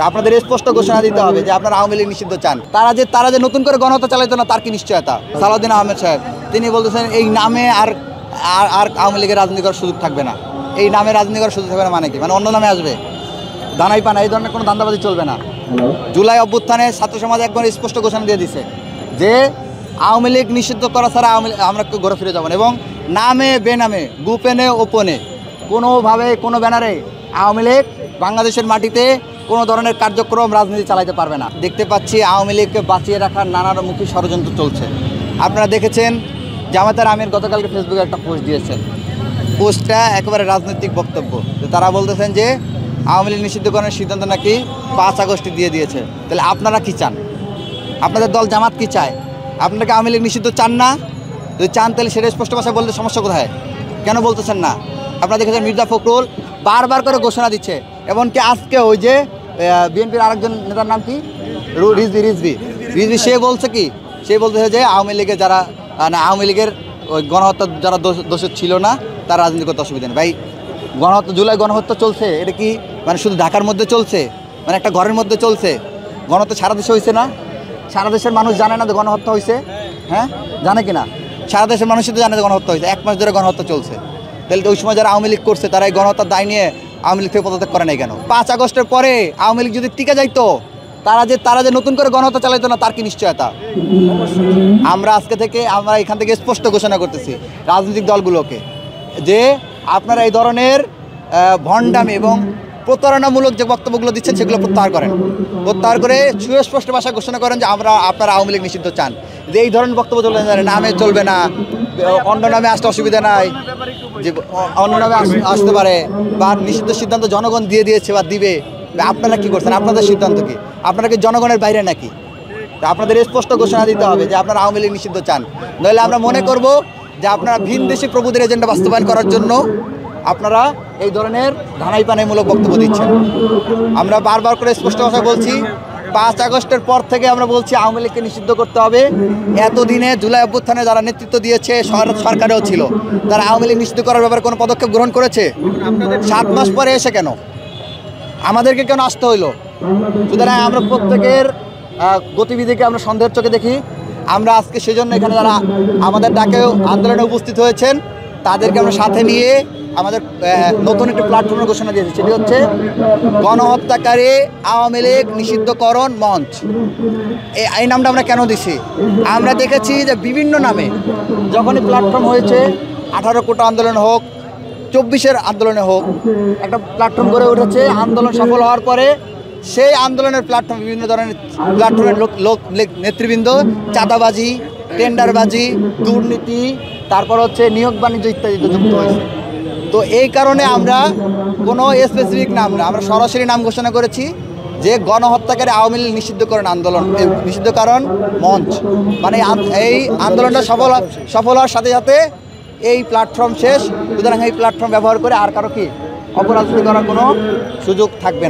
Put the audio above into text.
আপনাদের স্পষ্ট ঘোষণা দিতে হবে যে আপনারা আওয়ামী লীগ নিষিদ্ধ চান। তারা যে নতুন করে গণহত্যা চালাইতো না তার কি নিশ্চয়তা? সালাউদ্দিন আহমেদ সাহেব তিনি বলতেছেন এই নামে আর আওয়ামী লীগের রাজনীতি করার সুযোগ থাকবে না। এই নামে রাজনীতি করার সুযোগ থাকবে না মানে কি? মানে অন্য নামে আসবে, দানাই পানা, এই ধরনের কোনো ধান্দাবাজি চলবে না। জুলাই অভ্যুত্থানে ছাত্র সমাজ একবার স্পষ্ট ঘোষণা দিয়ে দিছে যে আওয়ামী লীগ নিষিদ্ধ করা ছাড়া আমরা ঘুরে ফিরে যাবো না। এবং নামে বেনামে, গোপনে ওপনে, কোনোভাবে কোনো ব্যানারে আওয়ামী লীগ বাংলাদেশের মাটিতে কোনো ধরনের কার্যক্রম রাজনীতি চালাইতে পারবে না। দেখতে পাচ্ছি আওয়ামী লীগকে বাঁচিয়ে রাখার নানামুখী ষড়যন্ত্র চলছে। আপনারা দেখেছেন জামায়াতের আমির গতকালকে ফেসবুকে একটা পোস্ট দিয়েছেন। পোস্টটা একেবারে রাজনৈতিক বক্তব্য। তারা বলতেছেন যে আওয়ামী লীগ নিষিদ্ধকরণের সিদ্ধান্ত নাকি 5 আগস্টে দিয়ে দিয়েছে। তাহলে আপনারা কি চান? আপনাদের দল জামাত কি চায়? আপনারা কি আওয়ামী লীগ নিষিদ্ধ চান না? যদি চান তাহলে সেটা স্পষ্ট ভাষায় বলতে সমস্যা কোথায়? কেন বলতেছেন না? আপনারা দেখেছেন মির্জা ফখরুল বারবার করে ঘোষণা দিচ্ছে। এমনকি আজকে ওই যে বিএনপির আরেকজন নেতার নাম কি, রিজভি সে বলছে কি, সে বলতেছে যে আওয়ামী লীগের যারা আওয়ামী লীগের ওই গণহত্যা যারা দোষী ছিল না তার রাজনীতি করতে অসুবিধা নেই। ভাই গণহত্যা, জুলাই গণহত্যা চলছে, এটা কি মানে শুধু ঢাকার মধ্যে চলছে? মানে একটা ঘরের মধ্যে চলছে? গণহত্যা সারা দেশে হয়েছে না? সারা দেশের মানুষ জানে না যে গণহত্যা হয়েছে? হ্যাঁ, জানে কি না? সারা দেশের মানুষই তো জানে যে গণহত্যা হয়েছে। 1 মাস ধরে গণহত্যা চলছে। তাহলে ওই সময় যারা আওয়ামী লীগ করছে তারা এই গণহত্যার দায় নিয়ে আওয়ামী লীগ থেকে পদত্যাগ করে নাই কেন? 5 আগস্টের পরে আওয়ামী লীগ যদি টিকে যাইতো, তারা যে নতুন করে গণহত্যা চালাইতো না তার কি নিশ্চয়তা? আমরা এখান থেকে স্পষ্ট ঘোষণা করতেছি রাজনৈতিক দলগুলোকে যে আপনারা এই ধরনের ভণ্ডামি এবং প্রতারণামূলক যে বক্তব্যগুলো দিচ্ছেন সেগুলো প্রত্যাহার করে সুস্পষ্ট ভাষায় ঘোষণা করেন যে আপনারা আওয়ামী লীগ নিষিদ্ধ চান। যে এই ধরনের বক্তব্য চলবে না, নামে চলবে না, অন্য নামে আসতে অসুবিধা নাই, যে অন্য নামে আসতে পারে, বা নিষিদ্ধ সিদ্ধান্ত জনগণ দিয়ে দিয়েছে বা দিবে। আপনারা কি করছেন? আপনাদের সিদ্ধান্ত কি? আপনারা কি জনগণের বাইরে নাকি? আপনাদের স্পষ্ট ঘোষণা দিতে হবে যে আপনারা আওয়ামী লীগ নিষিদ্ধ চান। নইলে আমরা মনে করব যে আপনারা ভিনদেশি প্রভুদের এজেন্ডা বাস্তবায়ন করার জন্য আপনারা এই ধরনের ধানাই পানাইমূলক বক্তব্য দিচ্ছেন। আমরা বারবার করে স্পষ্ট ভাষায় বলছি 5 আগস্টের পর থেকে আমরা বলছি আওয়ামী লীগকে নিষিদ্ধ করতে হবে। এতদিনে জুলাই অভ্যুত্থানে যারা নেতৃত্ব দিয়েছে, সরকারেও ছিল, তারা আওয়ামী লীগ নিষিদ্ধ করার ব্যাপারে কোনো পদক্ষেপ গ্রহণ করেছে? 7 মাস পরে এসে কেন আমাদেরকে কেন আসতে হইলো? সুতরাং আমরা প্রত্যেকের গতিবিধিকে আমরা সন্দেহের চোখে দেখি। আমরা আজকে সেজন্য এখানে যারা আমাদের ডাকেও আন্দোলনে উপস্থিত হয়েছেন তাদেরকে আমরা সাথে নিয়ে আমাদের নতুন একটি প্ল্যাটফর্মের ঘোষণা দিয়েছি। সেটি হচ্ছে গণহত্যাকারী আওয়ামী লীগ নিষিদ্ধকরণ মঞ্চ। এই নামটা আমরা কেন দিছি? আমরা দেখেছি যে বিভিন্ন নামে যখনই প্ল্যাটফর্ম হয়েছে, 18 কোটা আন্দোলন হোক, 24-এর আন্দোলনে হোক, একটা প্ল্যাটফর্ম গড়ে উঠেছে। আন্দোলন সফল হওয়ার পরে সেই আন্দোলনের প্ল্যাটফর্ম, বিভিন্ন ধরনের প্ল্যাটফর্মের লোক নেতৃবৃন্দ চাঁদাবাজি, টেন্ডারবাজি, দুর্নীতি, তারপর হচ্ছে নিয়োগ বাণিজ্য ইত্যাদিতে যুক্ত হয়েছে। তো এই কারণে আমরা কোনো স্পেসিফিক নাম না, আমরা সরাসরি নাম ঘোষণা করেছি যে গণহত্যাকারী আওয়ামী লীগ নিষিদ্ধকরণ আন্দোলন, নিষিদ্ধকরণ মঞ্চ। মানে এই আন্দোলনটা সফল হওয়ার সাথে সাথে এই প্ল্যাটফর্ম শেষ। সুতরাং এই প্ল্যাটফর্ম ব্যবহার করে আর কারো কি অপরাজনীতি করার কোনো সুযোগ থাকবে না।